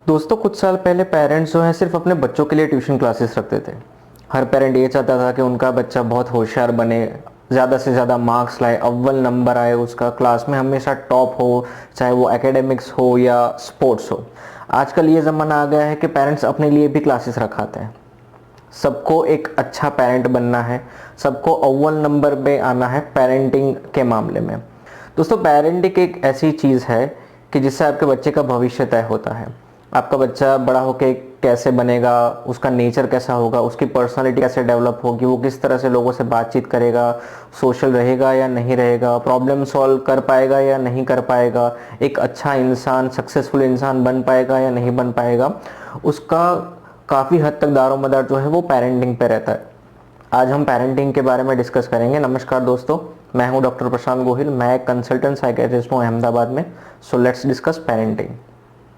दोस्तों कुछ साल पहले पेरेंट्स जो हैं सिर्फ अपने बच्चों के लिए ट्यूशन क्लासेस रखते थे। हर पेरेंट ये चाहता था कि उनका बच्चा बहुत होशियार बने, ज़्यादा से ज़्यादा मार्क्स लाए, अव्वल नंबर आए, उसका क्लास में हमेशा टॉप हो, चाहे वो एकेडमिक्स हो या स्पोर्ट्स हो। आजकल ये ज़माना आ गया है कि पेरेंट्स अपने लिए भी क्लासेस रखाते हैं। सबको एक अच्छा पेरेंट बनना है, सबको अव्वल नंबर पे आना है पेरेंटिंग के मामले में। दोस्तों पेरेंटिंग एक ऐसी चीज़ है कि जिससे आपके बच्चे का भविष्य तय होता है। आपका बच्चा बड़ा होकर कैसे बनेगा, उसका नेचर कैसा होगा, उसकी पर्सनालिटी कैसे डेवलप होगी, वो किस तरह से लोगों से बातचीत करेगा, सोशल रहेगा या नहीं रहेगा, प्रॉब्लम सॉल्व कर पाएगा या नहीं कर पाएगा, एक अच्छा इंसान, सक्सेसफुल इंसान बन पाएगा या नहीं बन पाएगा, उसका काफ़ी हद तक दारोमदार जो है वो पेरेंटिंग पे रहता है। आज हम पेरेंटिंग के बारे में डिस्कस करेंगे। नमस्कार दोस्तों, मैं हूं डॉक्टर प्रशांत गोहिल। मैं एक कंसल्टेंट साइकियाट्रिस्ट हूं अहमदाबाद में। So let's discuss parenting.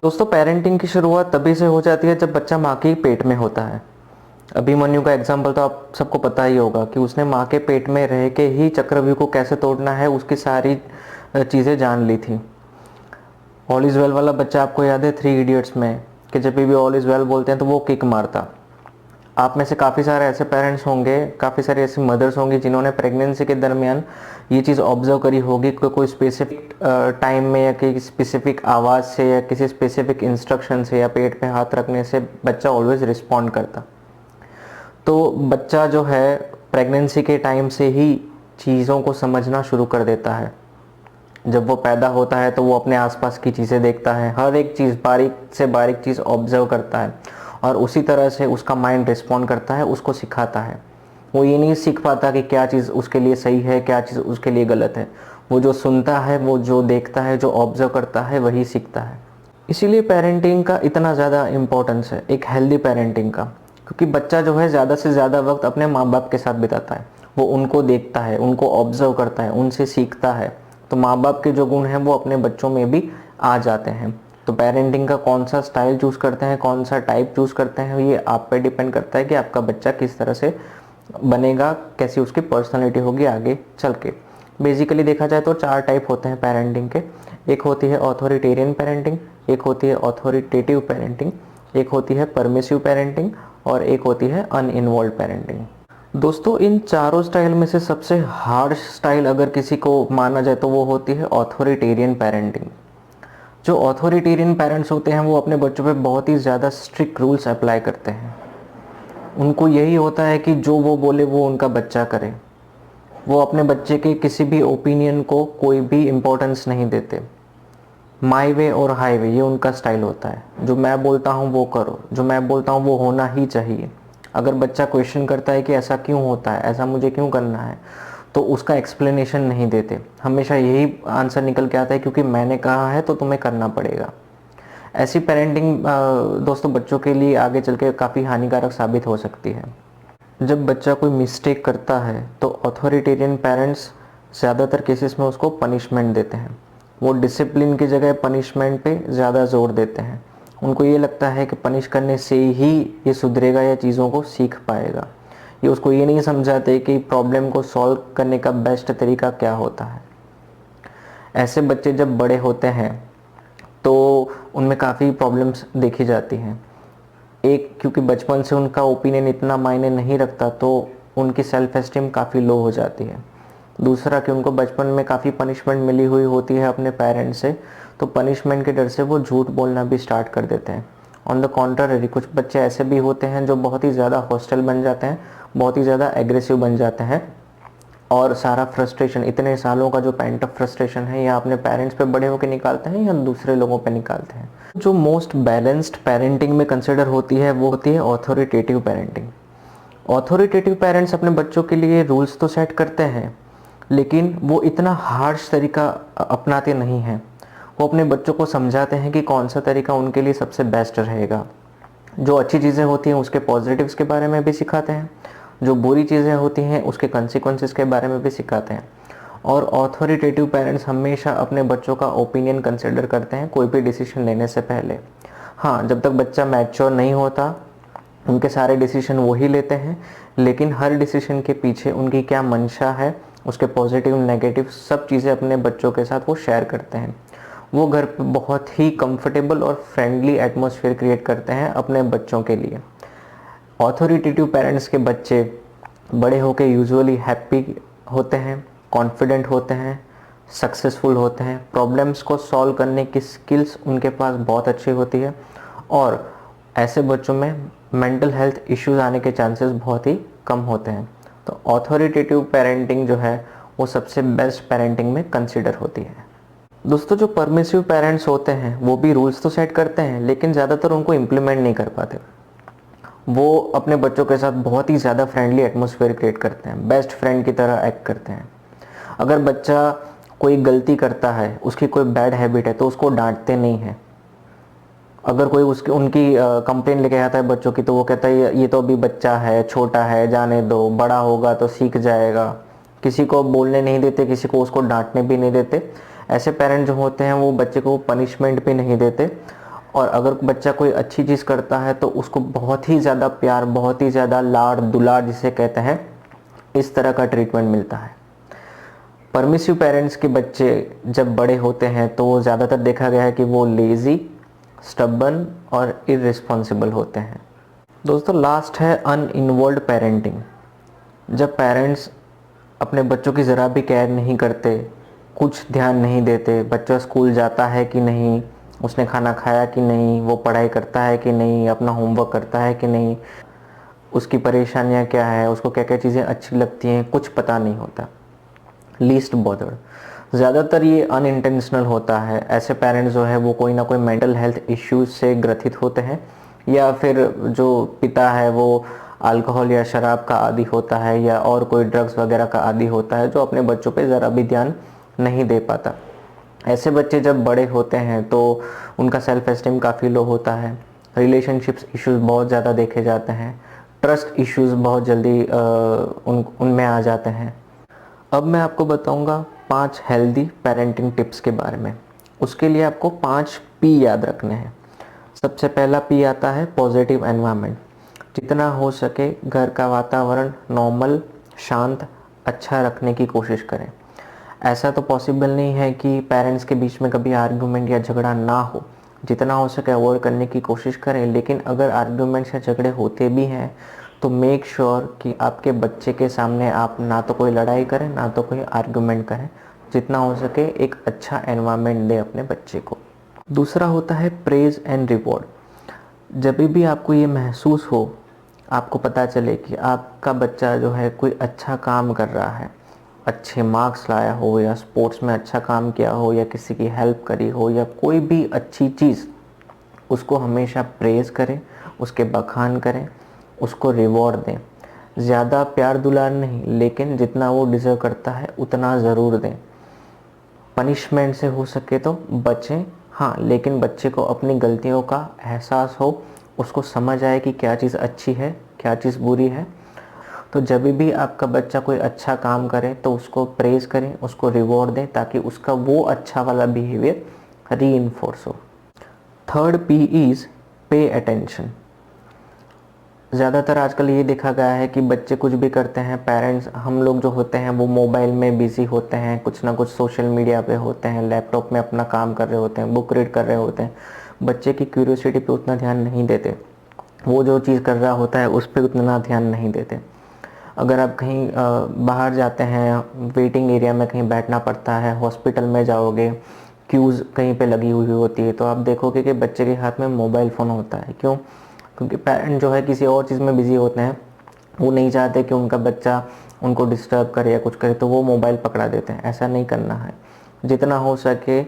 दोस्तों पेरेंटिंग की शुरुआत तभी से हो जाती है जब बच्चा माँ के पेट में होता है। अभिमन्यु का एग्जाम्पल तो आप सबको पता ही होगा कि उसने माँ के पेट में रह के ही चक्रव्यूह को कैसे तोड़ना है उसकी सारी चीज़ें जान ली थी। ऑल इज़ वेल वाला बच्चा आपको याद है 3 इडियट्स में, कि जब भी ऑल इज़ वेल बोलते हैं तो वो किक मारता। आप में से काफ़ी सारे ऐसे पेरेंट्स होंगे, काफ़ी सारी ऐसी मदर्स होंगी जिन्होंने प्रेगनेंसी के दरमियान ये चीज़ ऑब्जर्व करी होगी कि कोई स्पेसिफिक टाइम में या किसी स्पेसिफिक आवाज़ से या किसी स्पेसिफिक इंस्ट्रक्शन से या पेट पे हाथ रखने से बच्चा ऑलवेज रिस्पॉन्ड करता। तो बच्चा जो है प्रेगनेंसी के टाइम से ही चीज़ों को समझना शुरू कर देता है। जब वो पैदा होता है तो वो अपने आसपास की चीज़ें देखता है, हर एक चीज़ बारीक से बारीक चीज़ ऑब्जर्व करता है और उसी तरह से उसका माइंड रिस्पॉन्ड करता है, उसको सिखाता है। वो ये नहीं सीख पाता कि क्या चीज़ उसके लिए सही है, क्या चीज़ उसके लिए गलत है। वो जो सुनता है, वो जो देखता है, जो ऑब्जर्व करता है, वही सीखता है। इसीलिए पेरेंटिंग का इतना ज़्यादा इम्पोर्टेंस है, एक हेल्दी पेरेंटिंग का, क्योंकि बच्चा जो है ज़्यादा से ज़्यादा वक्त अपने माँ बाप के साथ बिताता है। वो उनको देखता है, उनको ऑब्जर्व करता है, उनसे सीखता है। तो माँ बाप के जो गुण हैं वो अपने बच्चों में भी आ जाते हैं। तो पेरेंटिंग का कौन सा स्टाइल चूज़ करते हैं, कौन सा टाइप चूज़ करते हैं, ये आप पे डिपेंड करता है कि आपका बच्चा किस तरह से बनेगा, कैसी उसकी पर्सनालिटी होगी आगे चल के। बेसिकली देखा जाए तो 4 टाइप होते हैं पेरेंटिंग के। एक होती है ऑथोरिटेरियन पेरेंटिंग, एक होती है ऑथोरिटेटिव पेरेंटिंग, एक होती है परमिसिव पेरेंटिंग और एक होती है अनइन्वॉल्व पेरेंटिंग। दोस्तों इन चारों स्टाइल में से सबसे हार्श स्टाइल अगर किसी को माना जाए तो वो होती है ऑथोरिटेरियन पेरेंटिंग। जो ऑथोरिटेरियन पेरेंट्स होते हैं वो अपने बच्चों पे बहुत ही ज़्यादा स्ट्रिक्ट रूल्स अप्लाई करते हैं। उनको यही होता है कि जो वो बोले वो उनका बच्चा करे। वो अपने बच्चे के किसी भी ओपिनियन को कोई भी इम्पोर्टेंस नहीं देते। माई वे और हाई वे ये उनका स्टाइल होता है। जो मैं बोलता हूँ वो करो, जो मैं बोलता हूँ वो होना ही चाहिए। अगर बच्चा क्वेश्चन करता है कि ऐसा क्यों होता है, ऐसा मुझे क्यों करना है, तो उसका एक्सप्लेनेशन नहीं देते। हमेशा यही आंसर निकल के आता है क्योंकि मैंने कहा है तो तुम्हें करना पड़ेगा। ऐसी पेरेंटिंग दोस्तों बच्चों के लिए आगे चल के काफ़ी हानिकारक साबित हो सकती है। जब बच्चा कोई मिस्टेक करता है तो ऑथोरिटेरियन पेरेंट्स ज़्यादातर केसेस में उसको पनिशमेंट देते हैं। वो डिसिप्लिन की जगह पनिशमेंट पे ज़्यादा जोर देते हैं। उनको ये लगता है कि पनिश करने से ही ये सुधरेगा या चीज़ों को सीख पाएगा। ये उसको ये नहीं समझाते कि प्रॉब्लम को सॉल्व करने का बेस्ट तरीका क्या होता है। ऐसे बच्चे जब बड़े होते हैं तो उनमें काफ़ी प्रॉब्लम्स देखी जाती हैं। एक, क्योंकि बचपन से उनका ओपिनियन इतना मायने नहीं रखता तो उनकी सेल्फ एस्टीम काफ़ी लो हो जाती है। दूसरा कि उनको बचपन में काफ़ी पनिशमेंट मिली हुई होती है अपने पेरेंट्स से, तो पनिशमेंट के डर से वो झूठ बोलना भी स्टार्ट कर देते हैं। ऑन द कॉन्ट्ररी कुछ बच्चे ऐसे भी होते हैं जो बहुत ही ज़्यादा हॉस्टाइल बन जाते हैं, बहुत ही ज़्यादा एग्रेसिव बन जाते हैं और सारा फ्रस्ट्रेशन, इतने सालों का जो पेंट अप फ्रस्ट्रेशन है या अपने पेरेंट्स पे बड़े होकर निकालते हैं या दूसरे लोगों पे निकालते हैं। जो मोस्ट बैलेंस्ड पेरेंटिंग में कंसिडर होती है वो होती है ऑथोरिटेटिव पेरेंटिंग। ऑथोरिटेटिव पेरेंट्स अपने बच्चों के लिए रूल्स तो सेट करते हैं लेकिन वो इतना हार्श तरीका अपनाते नहीं हैं। वो अपने बच्चों को समझाते हैं कि कौन सा तरीका उनके लिए सबसे बेस्ट रहेगा। जो अच्छी चीज़ें होती हैं उसके पॉजिटिव्स के बारे में भी सिखाते हैं, जो बुरी चीज़ें होती हैं उसके कंसिक्वेंसेस के बारे में भी सिखाते हैं। और ऑथोरिटेटिव पेरेंट्स हमेशा अपने बच्चों का ओपिनियन कंसिडर करते हैं कोई भी डिसीजन लेने से पहले। हाँ, जब तक बच्चा मैच्योर नहीं होता उनके सारे डिसीजन वही लेते हैं, लेकिन हर डिसीजन के पीछे उनकी क्या मंशा है, उसके पॉजिटिव नेगेटिव सब चीज़ें अपने बच्चों के साथ वो शेयर करते हैं। वो घर पे बहुत ही कंफर्टेबल और फ्रेंडली एटमॉस्फेयर क्रिएट करते हैं अपने बच्चों के लिए। ऑथोरिटेटिव पेरेंट्स के बच्चे बड़े होकर यूजुअली हैप्पी होते हैं, कॉन्फिडेंट होते हैं, सक्सेसफुल होते हैं, प्रॉब्लम्स को सॉल्व करने की स्किल्स उनके पास बहुत अच्छी होती है, और ऐसे बच्चों में मेंटल हेल्थ इश्यूज आने के चांसेस बहुत ही कम होते हैं। तो ऑथोरिटेटिव पेरेंटिंग जो है वो सबसे बेस्ट पेरेंटिंग में कंसिडर होती है। दोस्तों, जो परमिसिव पेरेंट्स होते हैं वो भी रूल्स तो सेट करते हैं, लेकिन ज़्यादातर उनको इम्प्लीमेंट नहीं कर पाते। वो अपने बच्चों के साथ बहुत ही ज़्यादा फ्रेंडली एटमॉस्फेयर क्रिएट करते हैं, बेस्ट फ्रेंड की तरह एक्ट करते हैं। अगर बच्चा कोई गलती करता है, उसकी कोई बैड हैबिट है, तो उसको डांटते नहीं हैं। अगर कोई उसकी उनकी कंप्लेन लेके आता है बच्चों की, तो वो कहता है ये तो अभी बच्चा है, छोटा है, जाने दो, बड़ा होगा तो सीख जाएगा। किसी को बोलने नहीं देते, किसी को उसको डांटने भी नहीं देते। ऐसे पेरेंट जो होते हैं वो बच्चे को पनिशमेंट भी नहीं देते, और अगर बच्चा कोई अच्छी चीज़ करता है तो उसको बहुत ही ज़्यादा प्यार, बहुत ही ज़्यादा लाड़ दुलार जिसे कहते हैं, इस तरह का ट्रीटमेंट मिलता है। परमिसिव पेरेंट्स के बच्चे जब बड़े होते हैं तो ज़्यादातर देखा गया है कि वो लेज़ी, स्टबन और इररिस्पॉन्सिबल होते हैं। दोस्तों, लास्ट है अनइन्वॉल्व्ड पेरेंटिंग। जब पेरेंट्स अपने बच्चों की ज़रा भी केयर नहीं करते, कुछ ध्यान नहीं देते, बच्चा स्कूल जाता है कि नहीं, उसने खाना खाया कि नहीं, वो पढ़ाई करता है कि नहीं, अपना होमवर्क करता है कि नहीं, उसकी परेशानियां क्या है, उसको क्या क्या चीज़ें अच्छी लगती हैं, कुछ पता नहीं होता। Least bothered. ज़्यादातर ये अनइंटेंशनल होता है। ऐसे पेरेंट्स जो है वो कोई ना कोई मेंटल हेल्थ इश्यूज से ग्रसित होते हैं, या फिर जो पिता है वो अल्कोहल या शराब का आदी होता है, या और कोई ड्रग्स वगैरह का आदी होता है, जो अपने बच्चों पे ज़रा भी ध्यान नहीं दे पाता। ऐसे बच्चे जब बड़े होते हैं तो उनका सेल्फ एस्टीम काफ़ी लो होता है, रिलेशनशिप्स इश्यूज बहुत ज़्यादा देखे जाते हैं, ट्रस्ट इश्यूज बहुत जल्दी उनमें आ जाते हैं। अब मैं आपको बताऊंगा 5 हेल्दी पेरेंटिंग टिप्स के बारे में। उसके लिए आपको 5 पी याद रखने हैं। सबसे पहला पी आता है पॉजिटिव एनवायरनमेंट। जितना हो सके घर का वातावरण नॉर्मल, शांत, अच्छा रखने की कोशिश करें। ऐसा तो पॉसिबल नहीं है कि पेरेंट्स के बीच में कभी आर्गुमेंट या झगड़ा ना हो, जितना हो सके अवॉइड करने की कोशिश करें। लेकिन अगर आर्गुमेंट्स या झगड़े होते भी हैं तो मेक श्योर कि आपके बच्चे के सामने आप ना तो कोई लड़ाई करें, ना तो कोई आर्गुमेंट करें। जितना हो सके एक अच्छा एनवायरनमेंट दें अपने बच्चे को। दूसरा होता है प्रेज एंड रिवॉर्ड। जब भी आपको ये महसूस हो, आपको पता चले कि आपका बच्चा जो है कोई अच्छा काम कर रहा है, अच्छे मार्क्स लाया हो, या स्पोर्ट्स में अच्छा काम किया हो, या किसी की हेल्प करी हो, या कोई भी अच्छी चीज़, उसको हमेशा प्रेज़ करें, उसके बखान करें, उसको रिवॉर्ड दें। ज़्यादा प्यार दुलार नहीं, लेकिन जितना वो डिज़र्व करता है उतना ज़रूर दें। पनिशमेंट से हो सके तो बचें, हाँ, लेकिन बच्चे को अपनी गलतियों का एहसास हो, उसको समझ आए कि क्या चीज़ अच्छी है, क्या चीज़ बुरी है। तो जब भी आपका बच्चा कोई अच्छा काम करे तो उसको प्रेज़ करें, उसको रिवॉर्ड दें, ताकि उसका वो अच्छा वाला बिहेवियर रीइंफोर्स हो। Third P is pay attention. ज़्यादातर आजकल ये देखा गया है कि बच्चे कुछ भी करते हैं, पेरेंट्स हम लोग जो होते हैं वो मोबाइल में बिज़ी होते हैं, कुछ ना कुछ सोशल मीडिया पे होते हैं, लैपटॉप में अपना काम कर रहे होते हैं, बुक रीड कर रहे होते हैं। बच्चे की क्यूरियोसिटी पे उतना ध्यान नहीं देते, वो जो चीज़ कर रहा होता है उस पर उतना ध्यान नहीं देते। अगर आप कहीं बाहर जाते हैं, वेटिंग एरिया में कहीं बैठना पड़ता है, हॉस्पिटल में जाओगे, क्यूज़ कहीं पे लगी हुई होती है, तो आप देखोगे कि बच्चे के हाथ में मोबाइल फ़ोन होता है। क्यों? क्योंकि पेरेंट जो है किसी और चीज़ में बिज़ी होते हैं, वो नहीं चाहते कि उनका बच्चा उनको डिस्टर्ब करे या कुछ करे, तो वो मोबाइल पकड़ा देते हैं। ऐसा नहीं करना है। जितना हो सके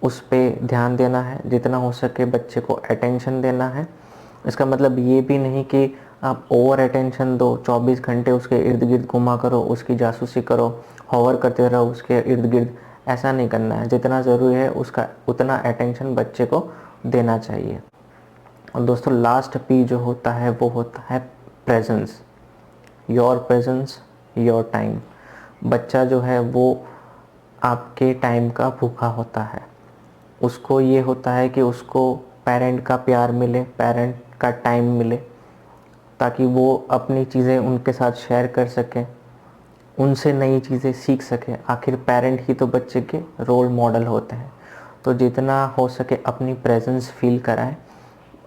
उस पर ध्यान देना है, जितना हो सके बच्चे को अटेंशन देना है। इसका मतलब ये भी नहीं कि आप ओवर अटेंशन दो, 24 घंटे उसके इर्द गिर्द घुमा करो, उसकी जासूसी करो, हॉवर करते रहो उसके इर्द गिर्द। ऐसा नहीं करना है। जितना ज़रूरी है उसका उतना अटेंशन बच्चे को देना चाहिए। और दोस्तों, लास्ट पी जो होता है वो होता है presence. Your presence, your time. बच्चा जो है वो आपके टाइम का भूखा होता है। उसको ये होता है कि उसको पेरेंट का प्यार मिले, पेरेंट का टाइम मिले, ताकि वो अपनी चीज़ें उनके साथ शेयर कर सकें, उनसे नई चीज़ें सीख सकें। आखिर पेरेंट ही तो बच्चे के रोल मॉडल होते हैं। तो जितना हो सके अपनी प्रेजेंस फील कराएं,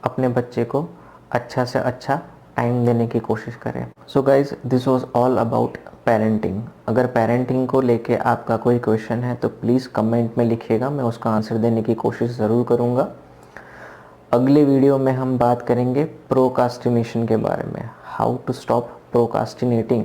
अपने बच्चे को अच्छा से अच्छा टाइम देने की कोशिश करें। So guys, this was all about parenting. अगर पेरेंटिंग को लेके आपका कोई क्वेश्चन है तो प्लीज़ कमेंट में लिखिएगा, मैं उसका आंसर देने की कोशिश ज़रूर करूँगा। अगले वीडियो में हम बात करेंगे प्रोकास्टिनेशन के बारे में, हाउ टू स्टॉप प्रोकास्टिनेटिंग।